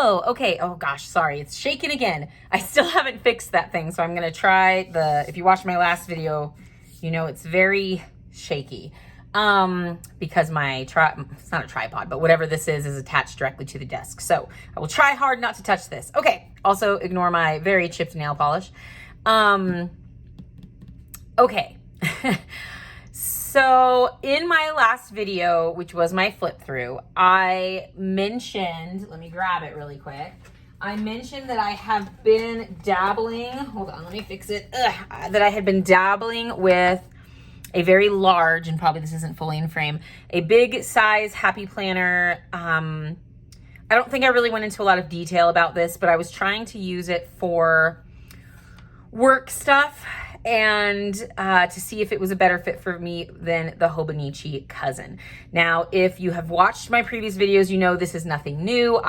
Oh, okay. Oh gosh, sorry. It's shaking again. I still haven't fixed that thing. So I'm going to try if you watched my last video, you know, it's very shaky. Because it's not a tripod, but whatever this is attached directly to the desk. So I will try hard not to touch this. Okay. Also ignore my very chipped nail polish. Okay. So in my last video, which was my flip through, I mentioned, let me grab it really quick. I mentioned that I have been dabbling, hold on, let me fix it. That I had been dabbling with a very large, and probably this isn't fully in frame, a big size happy planner. I don't think I really went into a lot of detail about this, but I was trying to use it for work stuff and to see if it was a better fit for me than the Hobonichi Cousin. Now, if you have watched my previous videos, you know this is nothing new.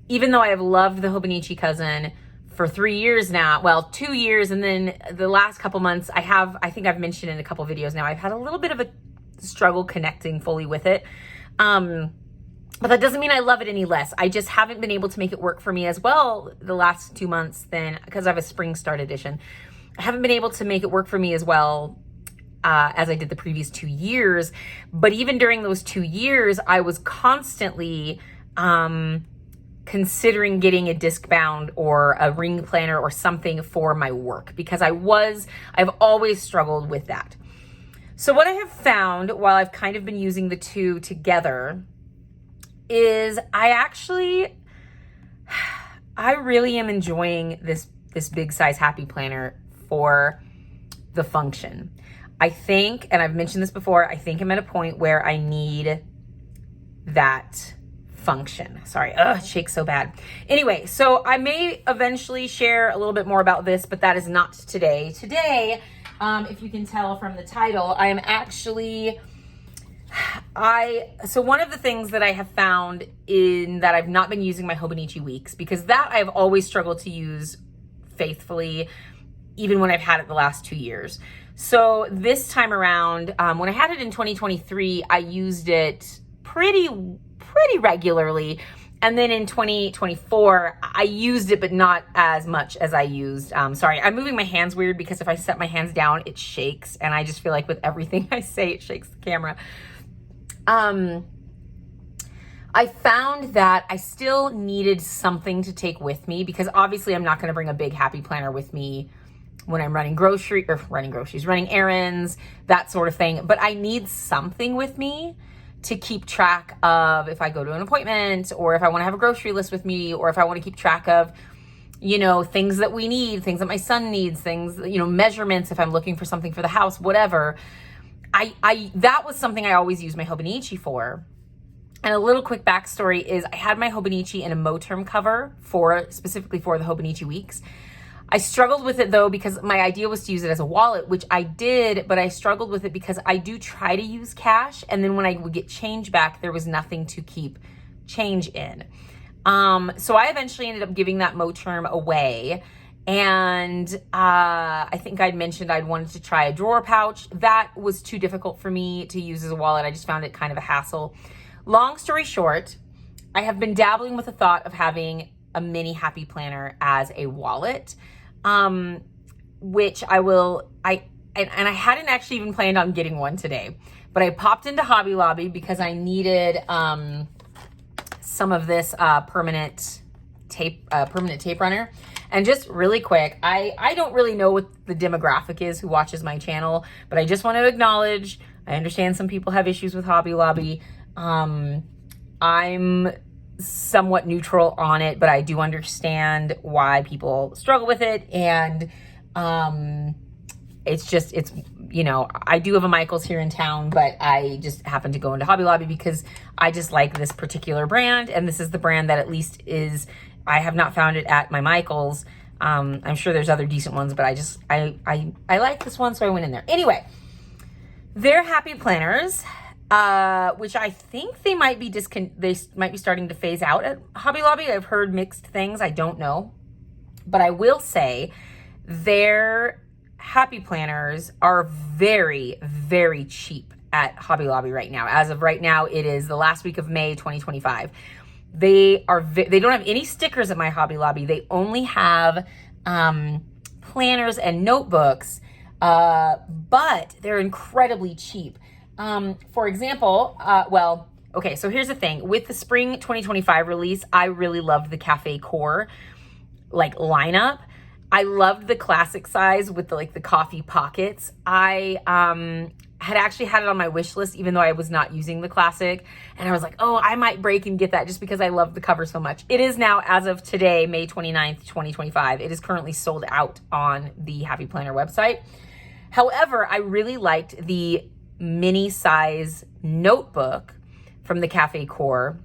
Even though I have loved the Hobonichi Cousin for 3 years now, well, 2 years, and then the last couple months, I think I've mentioned in a couple videos now, I've had a little bit of a struggle connecting fully with it. But that doesn't mean I love it any less. I just haven't been able to make it work for me as well the last 2 months because I have a spring start edition. I haven't been able to make it work for me as well as I did the previous 2 years. But even during those 2 years, I was constantly considering getting a disc bound or a ring planner or something for my work because I've always struggled with that. So what I have found while I've kind of been using the two together is I really am enjoying this big size happy planner for the function. I think, and I've mentioned this before, I think I'm at a point where I need that function. Sorry, it shakes so bad. Anyway, so I may eventually share a little bit more about this, but that is not today. Today, if you can tell from the title, I am actually, so one of the things that I have found in that I've not been using my Hobonichi Weeks, because that I've always struggled to use faithfully, even when I've had it the last 2 years. So this time around, when I had it in 2023, I used it pretty regularly. And then in 2024, I used it, but not as much as I used. Sorry, I'm moving my hands weird because if I set my hands down, it shakes. And I just feel like with everything I say, it shakes the camera. I found that I still needed something to take with me because obviously I'm not going to bring a big happy planner with me when I'm running errands, that sort of thing. But I need something with me to keep track of if I go to an appointment or if I want to have a grocery list with me or if I want to keep track of, you know, things that we need, things that my son needs, things, you know, measurements if I'm looking for something for the house, whatever. That was something I always used my Hobonichi for. And a little quick backstory is I had my Hobonichi in a Moterm cover specifically for the Hobonichi Weeks. I struggled with it though because my idea was to use it as a wallet, which I did, but I struggled with it because I do try to use cash. And then when I would get change back, there was nothing to keep change in. So I eventually ended up giving that Moterm away. And I think I'd mentioned I'd wanted to try a drawer pouch. That was too difficult for me to use as a wallet. I just found it kind of a hassle. Long story short, I have been dabbling with the thought of having a mini happy planner as a wallet, which I hadn't actually even planned on getting one today, but I popped into Hobby Lobby because I needed some of this permanent tape runner. And just really quick, I don't really know what the demographic is who watches my channel, but I just want to acknowledge, I understand some people have issues with Hobby Lobby. I'm somewhat neutral on it, but I do understand why people struggle with it. And it's, you know, I do have a Michael's here in town, but I just happen to go into Hobby Lobby because I just like this particular brand. And this is the brand that at least I have not found it at my Michael's. I'm sure there's other decent ones, but I like this one, so I went in there. Anyway, they're happy planners, which I think they might be starting to phase out at Hobby Lobby. I've heard mixed things. I don't know, but I will say their happy planners are very, very cheap at Hobby Lobby right now. As of right now, it is the last week of May 2025. They don't have any stickers at my Hobby Lobby. They only have planners and notebooks, but they're incredibly cheap. For example, okay, so here's the thing. With the spring 2025 release, I really loved the Cafe Core like lineup. I loved the classic size with the coffee pockets. I had actually had it on my wish list, even though I was not using the classic. And I was like, oh, I might break and get that just because I love the cover so much. It is now, as of today, May 29th, 2025. It is currently sold out on the Happy Planner website. However, I really liked the mini size notebook from the Cafe Core.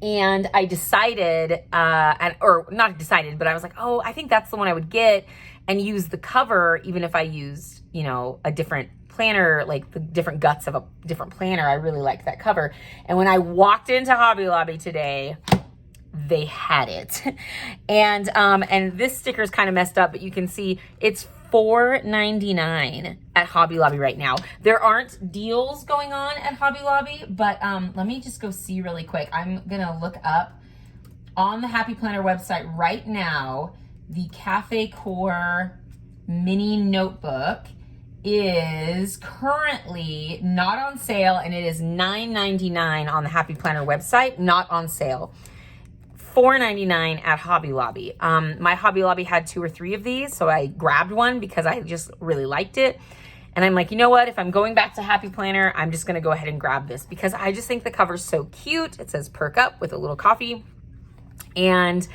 And I decided, or not decided, but I was like, oh, I think that's the one I would get and use the cover, even if I used, you know, a different planner, like the different guts of a different planner. I really liked that cover. And when I walked into Hobby Lobby today, they had it. And this sticker is kind of messed up, but you can see it's $4.99 at Hobby Lobby right now. There aren't deals going on at Hobby Lobby, but let me just go see really quick. I'm gonna look up on the Happy Planner website right now. The Cafe Core mini notebook is currently not on sale, and it is $9.99 on the Happy Planner website, not on sale. $4.99 at Hobby Lobby. My Hobby Lobby had 2 or 3 of these, so I grabbed one because I just really liked it. And I'm like, you know what? If I'm going back to Happy Planner, I'm just gonna go ahead and grab this because I just think the cover's so cute. It says perk up with a little coffee. And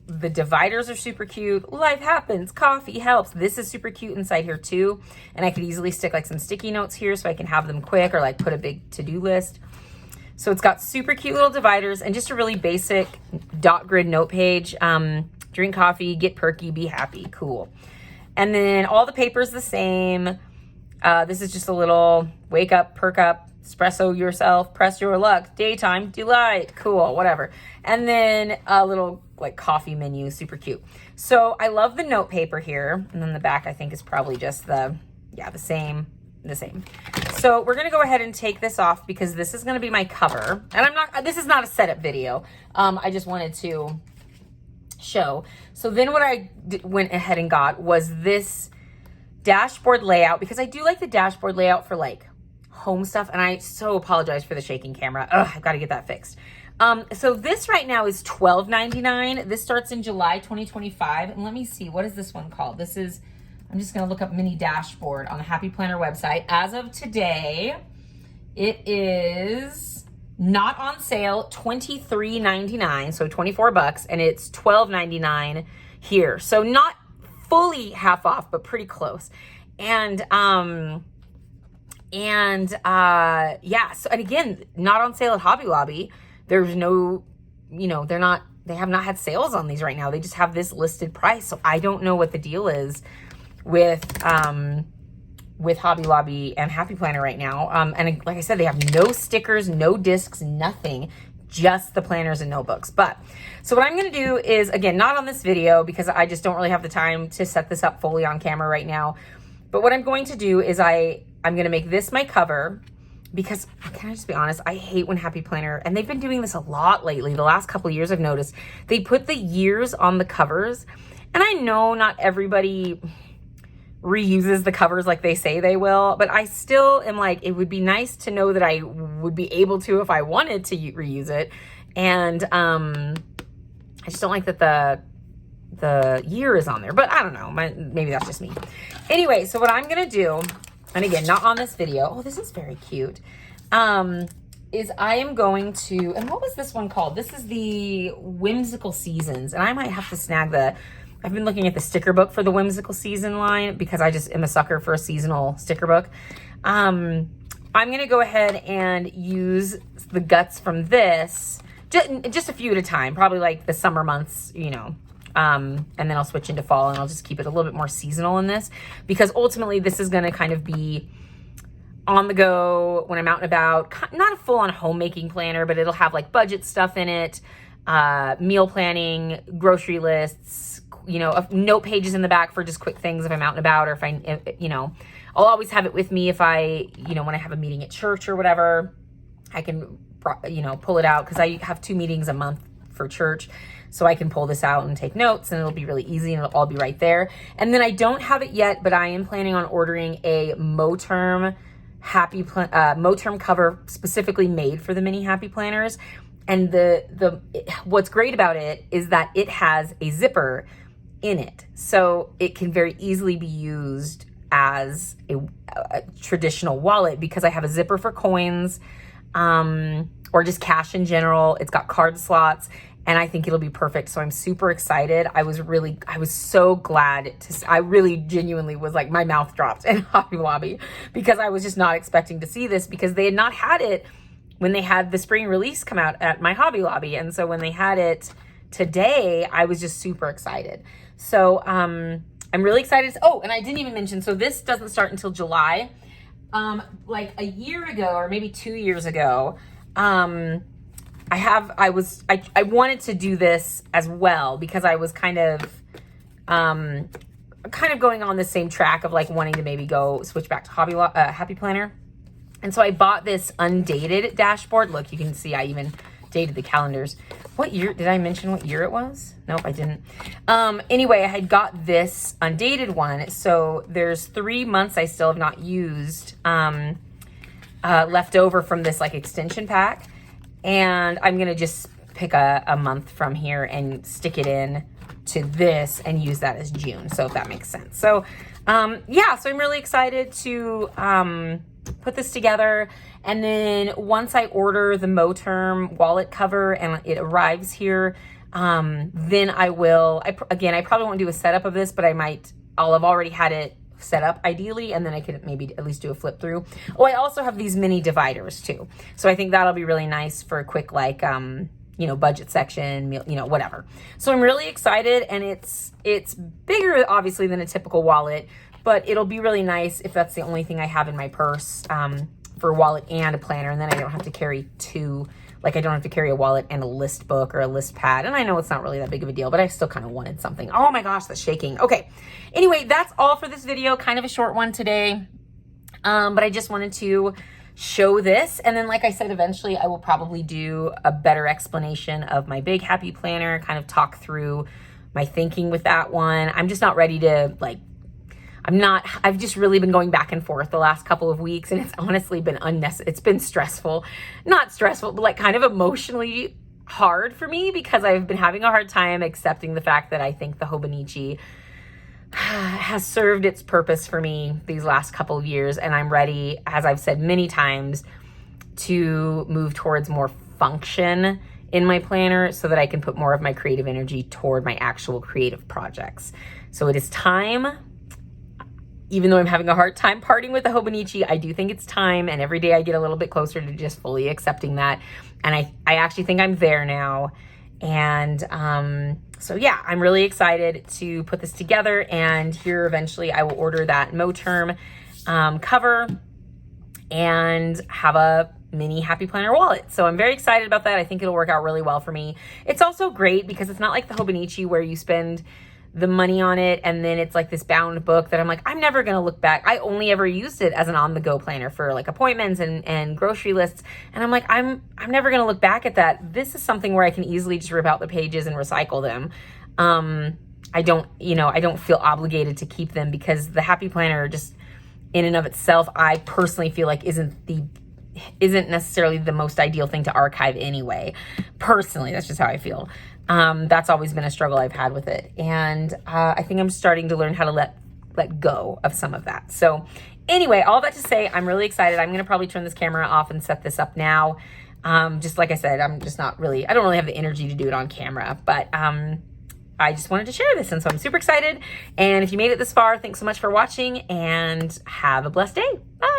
the dividers are super cute. Life happens, coffee helps. This is super cute inside here too. And I could easily stick like some sticky notes here so I can have them quick, or like put a big to-do list. So it's got super cute little dividers and just a really basic dot grid note page. Drink coffee, get perky, be happy, cool. And then all the paper's the same. This is just a little wake up, perk up, espresso yourself, press your luck, daytime delight, cool, whatever. And then a little like coffee menu, super cute. So I love the note paper here. And then the back I think is probably just the same. So we're gonna go ahead and take this off because this is gonna be my cover. And this is not a setup video. I just wanted to show. So then what I went ahead and got was this dashboard layout, because I do like the dashboard layout for like home stuff, and I so apologize for the shaking camera. Ugh, I've got to get that fixed. So this right now is $12.99. This starts in July 2025. And let me see, what is this one called? This is, I'm just gonna look up mini dashboard on the Happy Planner website. As of today, it is not on sale, $23.99, so 24 bucks, and it's $12.99 here. So not fully half off, but pretty close. And yeah, so, and again, not on sale at Hobby Lobby. There's no, you know, they have not had sales on these right now. They just have this listed price. So I don't know what the deal is with Hobby Lobby and Happy Planner right now. And like I said, they have no stickers, no discs, nothing, just the planners and notebooks. But so what I'm going to do is, again, not on this video because I just don't really have the time to set this up fully on camera right now. But what I'm going to do is I'm going to make this my cover, because can I just be honest, I hate when Happy Planner, and they've been doing this a lot lately. The last couple of years I've noticed they put the years on the covers, and I know not everybody reuses the covers like they say they will, but I still am like, it would be nice to know that I would be able to if I wanted to reuse it. And I just don't like that the year is on there, but I don't know, maybe that's just me. Anyway, so what I'm gonna do, and again, not on this video, oh, this is very cute, is I am going to, and what was this one called? This is the Whimsical Seasons, and I might have to snag I've been looking at the sticker book for the Whimsical Season line because I just am a sucker for a seasonal sticker book. I'm gonna go ahead and use the guts from this, just a few at a time, probably like the summer months, you know, and then I'll switch into fall and I'll just keep it a little bit more seasonal in this, because ultimately this is gonna kind of be on the go when I'm out and about. Not a full-on homemaking planner, but it'll have like budget stuff in it, meal planning, grocery lists, you know, note pages in the back for just quick things if I'm out and about, or if I, you know, I'll always have it with me if I, when I have a meeting at church or whatever, I can, pull it out because I have 2 meetings a month for church. So I can pull this out and take notes, and it'll be really easy, and it'll all be right there. And then I don't have it yet, but I am planning on ordering a Moterm Moterm cover specifically made for the mini happy planners. And what's great about it is that it has a zipper in it. So it can very easily be used as a traditional wallet because I have a zipper for coins, or just cash in general. It's got card slots, and I think it'll be perfect. So I'm super excited. I was so glad I really genuinely was like, my mouth dropped in Hobby Lobby because I was just not expecting to see this, because they had not had it when they had the spring release come out at my Hobby Lobby. And so when they had it today, I was just super excited. So I'm really excited. Oh, and I didn't even mention, so this doesn't start until July. Like a year ago, or maybe 2 years ago, I wanted to do this as well because I was kind of going on the same track of like wanting to maybe go switch back to Happy Planner. And so I bought this undated dashboard. Look, you can see I even dated the calendars. What year, did I mention what year it was? Nope, I didn't. Anyway, I had got this undated one. So there's 3 months I still have not used left over from this like extension pack. And I'm going to just pick a month from here and stick it in to this and use that as June. So if that makes sense. So yeah, so I'm really excited to put this together. And then once I order the Moterm wallet cover and it arrives here, then I probably won't do a setup of this, but I'll have already had it set up ideally, and then I could maybe at least do a flip through. Oh, I also have these mini dividers too. So I think that'll be really nice for a quick, like, budget section, whatever. So I'm really excited, and it's bigger obviously than a typical wallet, but it'll be really nice if that's the only thing I have in my purse, for a wallet and a planner. And then I don't have to carry two, like I don't have to carry a wallet and a list book or a list pad. And I know it's not really that big of a deal, but I still kind of wanted something. Oh my gosh, that's shaking. Okay. Anyway, that's all for this video. Kind of a short one today. But I just wanted to show this. And then, like I said, eventually I will probably do a better explanation of my big happy planner, kind of talk through my thinking with that one. I'm just not ready to I've just really been going back and forth the last couple of weeks, and it's honestly been it's been stressful. Not stressful, but like kind of emotionally hard for me, because I've been having a hard time accepting the fact that I think the Hobonichi has served its purpose for me these last couple of years, and I'm ready, as I've said many times, to move towards more function in my planner so that I can put more of my creative energy toward my actual creative projects. So it is time. Even though I'm having a hard time parting with the Hobonichi, I do think it's time, and every day I get a little bit closer to just fully accepting that. And I actually think I'm there now. And so yeah, I'm really excited to put this together, and here eventually I will order that Moterm cover and have a mini happy planner wallet. So I'm very excited about that. I think it'll work out really well for me. It's also great because it's not like the Hobonichi where you spend the money on it and then it's like this bound book that I'm like, I'm never going to look back. I only ever used it as an on-the-go planner for like appointments and grocery lists. And I'm like, I'm never going to look back at that. This is something where I can easily just rip out the pages and recycle them. I don't feel obligated to keep them, because the happy planner just in and of itself, I personally feel like isn't necessarily the most ideal thing to archive anyway. Personally, that's just how I feel. That's always been a struggle I've had with it. And I think I'm starting to learn how to let go of some of that. So anyway, all that to say, I'm really excited. I'm going to probably turn this camera off and set this up now. Just like I said, I don't really have the energy to do it on camera, but I just wanted to share this. And so I'm super excited. And if you made it this far, thanks so much for watching, and have a blessed day. Bye.